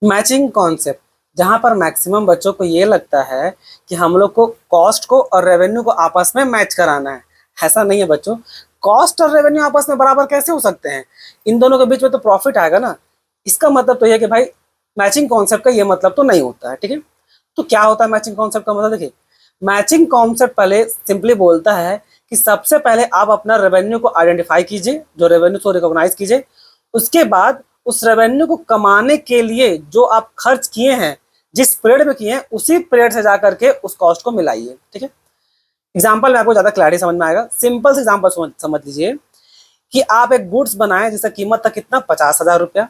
Matching concept, जहां पर maximum बच्चों को ये लगता है कि हम लोग को कॉस्ट को और रेवेन्यू को आपस में मैच कराना है। ऐसा नहीं है बच्चों, कॉस्ट और रेवेन्यू आपस में बराबर कैसे हो सकते हैं? इन दोनों के बीच में तो प्रॉफिट आएगा ना। इसका मतलब तो यह है कि भाई मैचिंग कॉन्सेप्ट का ये मतलब तो नहीं होता है। ठीक है, तो क्या होता है मैचिंग कॉन्सेप्ट का मतलब? देखिए, मैचिंग कॉन्सेप्ट पहले सिंपली बोलता है कि सबसे पहले आप अपना रेवेन्यू को आइडेंटिफाई कीजिए, जो रेवेन्यू को रिकॉग्नाइज कीजिए। उसके बाद उस रेवेन्यू को कमाने के लिए जो आप खर्च किए हैं, जिस पीरियड में किए हैं, उसी पीरियड से जाकर के उस कॉस्ट को मिलाइए। ठीक है, एग्जाम्पल में आपको ज्यादा क्लैरिटी समझ में आएगा। सिंपल से एग्जाम्पल समझ लीजिए कि आप एक गुड्स बनाए जिसका कीमत था कितना, 50,000 रुपया।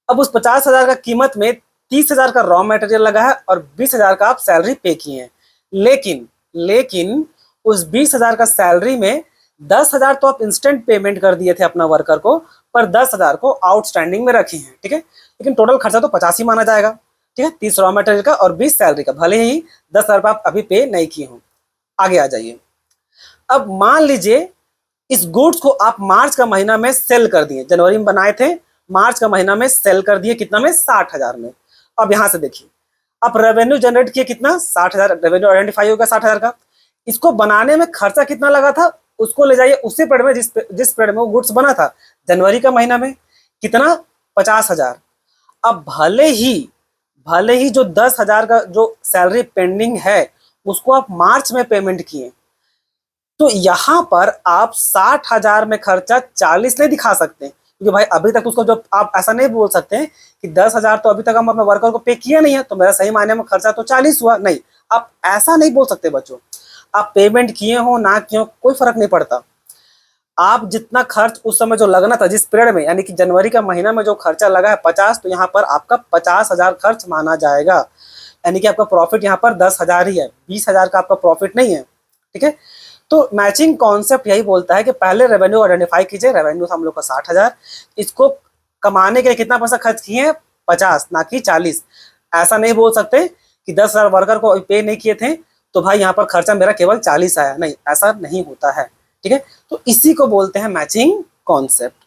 अब उस 50,000 का कीमत में 30,000 का रॉ मटेरियल लगा है और 20,000 का आप सैलरी पे किए हैं। लेकिन लेकिन उस 20,000 का सैलरी में 10,000 तो आप इंस्टेंट पेमेंट कर दिए थे अपना वर्कर को, पर 10,000 को आउटस्टैंडिंग में रखे हैं। ठीक है, लेकिन टोटल खर्चा तो 50 ही माना जाएगा। ठीक है, 30 रॉ मटेरियल का और 20 सैलरी का, भले ही 10,000 आप अभी पे नहीं किए हो। आगे आ जाइए। अब मान लीजिए इस गुड्स को आप मार्च का महीना में सेल कर दिए, जनवरी में बनाए थे, मार्च का महीना में सेल कर दिए, कितना में, 60,000 में। अब यहां से देखिए, आप रेवेन्यू जनरेट किए कितना, 60,000, रेवेन्यू आइडेंटिफाई होगा 60,000 का। इसको बनाने में खर्चा कितना लगा था, उसको ले जाइए उसी पीरियड में जिस पीरियड में वो गुड्स बना था, जनवरी का महीना में, कितना, 50,000। अब भले ही जो 10,000 का जो सैलरी पेंडिंग है उसको आप मार्च में पेमेंट किए, तो यहां पर आप 60,000 में खर्चा 40 नहीं दिखा सकते, क्योंकि भाई अभी तक उसको, जो आप ऐसा नहीं बोल सकते कि 10,000 तो अभी तक हम अपने वर्कर को पे किया नहीं है, तो मेरा सही मायने में खर्चा तो 40 हुआ। नहीं, आप ऐसा नहीं बोल सकते बच्चों। आप पेमेंट किए हो ना किए हो कोई फर्क नहीं पड़ता। आप जितना खर्च उस समय जो लगना था जिस पीरियड में, यानी कि जनवरी का महीना में जो खर्चा लगा है 50, तो यहाँ पर आपका 50,000 खर्च माना जाएगा। यानी कि आपका प्रॉफिट यहाँ पर 10,000 ही है, 20,000 का आपका प्रॉफिट नहीं है। ठीक है, तो मैचिंग कॉन्सेप्ट यही बोलता है कि पहले रेवेन्यू आइडेंटिफाई कीजिए। रेवेन्यू हम लोग का 60,000, इसको कमाने के लिए कितना पैसा खर्च किए हैं, 50 ना कि 40। ऐसा नहीं बोल सकते कि 10,000 वर्कर को पे नहीं किए थे तो भाई यहाँ पर खर्चा मेरा केवल 40 आया। नहीं, ऐसा नहीं होता है। ठीक है, तो इसी को बोलते हैं मैचिंग कॉन्सेप्ट।